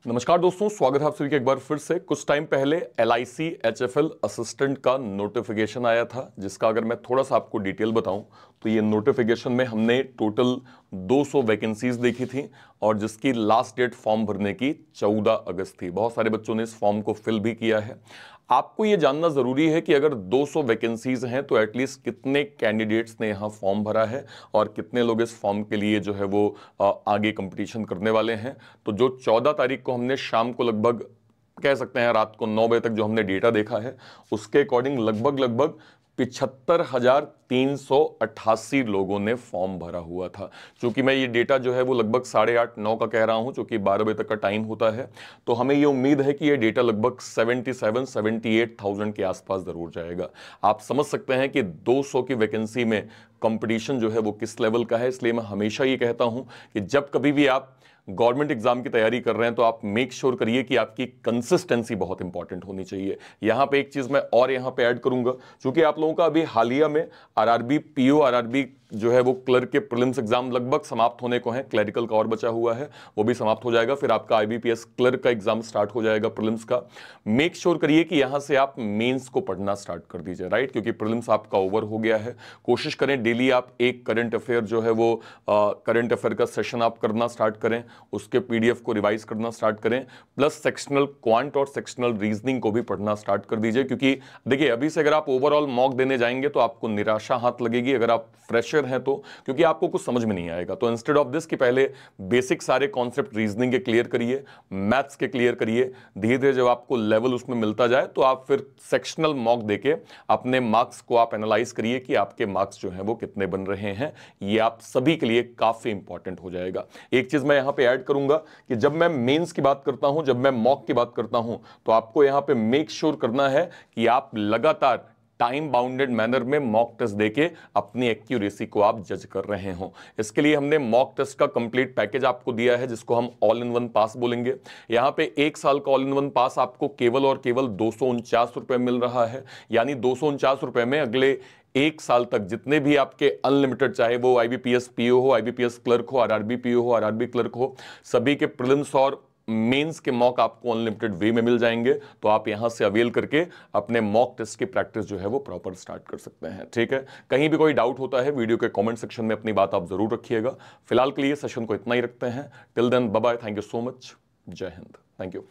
नमस्कार दोस्तों, स्वागत है आप सभी का एक बार फिर से। कुछ टाइम पहले LIC HFL असिस्टेंट का नोटिफिकेशन आया था, जिसका अगर मैं थोड़ा सा आपको डिटेल बताऊं तो ये नोटिफिकेशन में हमने टोटल 200 वैकेंसीज देखी थी और जिसकी लास्ट डेट फॉर्म भरने की 14 अगस्त थी। बहुत सारे बच्चों ने इस फॉर्म को फिल भी किया है। आपको ये जानना जरूरी है कि अगर 200 वैकेंसीज हैं तो एटलीस्ट कितने कैंडिडेट्स ने यहाँ फॉर्म भरा है और कितने लोग इस फॉर्म के लिए जो है वो आगे कंपटीशन करने वाले हैं। तो जो 14 तारीख को हमने शाम को लगभग कह सकते हैं रात को 9 बजे तक जो हमने डेटा देखा है, उसके अकॉर्डिंग लगभग 75,388 लोगों ने फॉर्म भरा हुआ था। क्योंकि मैं ये डेटा जो है वो लगभग 8:30-9 का कह रहा हूं, क्योंकि 12 बजे तक का टाइम होता है, तो हमें ये उम्मीद है कि ये डेटा लगभग 77-78,000 के आसपास जरूर जाएगा। आप समझ सकते हैं कि 200 की वैकेंसी में कंपटीशन जो है वो किस लेवल का है। इसलिए मैं हमेशा ये कहता हूं कि जब कभी भी आप गवर्नमेंट एग्जाम की तैयारी कर रहे हैं तो आप मेक श्योर करिए कि आपकी कंसिस्टेंसी बहुत इंपॉर्टेंट होनी चाहिए। यहां पे एक चीज मैं और यहां पे ऐड करूंगा, क्योंकि आप लोगों का अभी हालिया में RRB PO RRB जो है वो क्लर्क के प्रीलिम्स एग्जाम लगभग समाप्त होने को हैं। क्लरिकल का और बचा हुआ है, वो भी समाप्त हो जाएगा। फिर आपका IBPS क्लर्क का एग्जाम स्टार्ट हो जाएगा प्रीलिम्स का। मेक श्योर करिए कि यहां से आप मेंस को पढ़ना स्टार्ट कर दीजिए, राइट, क्योंकि प्रीलिम्स आपका ओवर हो गया है। कोशिश करें डेली आप एक करंट अफेयर जो है वो करंट अफेयर का सेशन आप करना स्टार्ट करें, उसके PDF को रिवाइज करना स्टार्ट करें, प्लस सेक्शनल क्वांट और सेक्शनल रीजनिंग को भी पढ़ना स्टार्ट कर दीजिए। क्योंकि देखिए, अभी से अगर आप ओवरऑल मॉक देने जाएंगे तो आपको निराशा हाथ लगेगी अगर आप फ्रेशर हैं तो, क्योंकि आपको कुछ समझ में नहीं आएगा। तो इंस्टेड ऑफ दिस कि पहले बेसिक सारे कॉन्सेप्ट रीजनिंग के क्लियर करिए, मैथ्स के क्लियर करिए, धीरे धीरे जब आपको लेवल उसमें मिलता जाए तो आप फिर सेक्शनल मॉक देके अपने मार्क्स को आप एनालाइज करिए कि आपके मार्क्स जो हैं वो कितने बन रहे हैं। ये आप सभी के लिए काफी इंपॉर्टेंट हो जाएगा। एक चीज मैं यहां पे ऐड करूंगा कि जब मैं मेंस की बात करता हूं, जब मैं मॉक की बात करता हूं, तो आपको यहां पे मेक श्योर करना है कि आप लगातार टाइम बाउंडेड मैनर में मॉक टेस्ट देके अपनी एक्यूरेसी को आप जज कर रहे हो। इसके लिए हमने मॉक टेस्ट का कंप्लीट पैकेज आपको दिया है, जिसको हम ऑल इन वन पास बोलेंगे। यहां पे 1 साल का ऑल इन वन पास आपको केवल और केवल 249 रुपए मिल रहा है। यानी 249 रुपए में अगले 1 साल तक जितने भी आपके अनलिमिटेड, चाहे वो IBPS PO हो, IBPS क्लर्क हो, RRB PO हो, RRB क्लर्क हो, सभी के प्रीलिम्स और मेंस के मॉक आपको अनलिमिटेड वे में मिल जाएंगे। तो आप यहां से अवेल करके अपने मॉक टेस्ट की प्रैक्टिस जो है वो प्रॉपर स्टार्ट कर सकते हैं। ठीक है, कहीं भी कोई डाउट होता है वीडियो के कमेंट सेक्शन में अपनी बात आप जरूर रखिएगा। फिलहाल के लिए सेशन को इतना ही रखते हैं। Till then bye bye, thank you so much, जय हिंद, थैंक यू।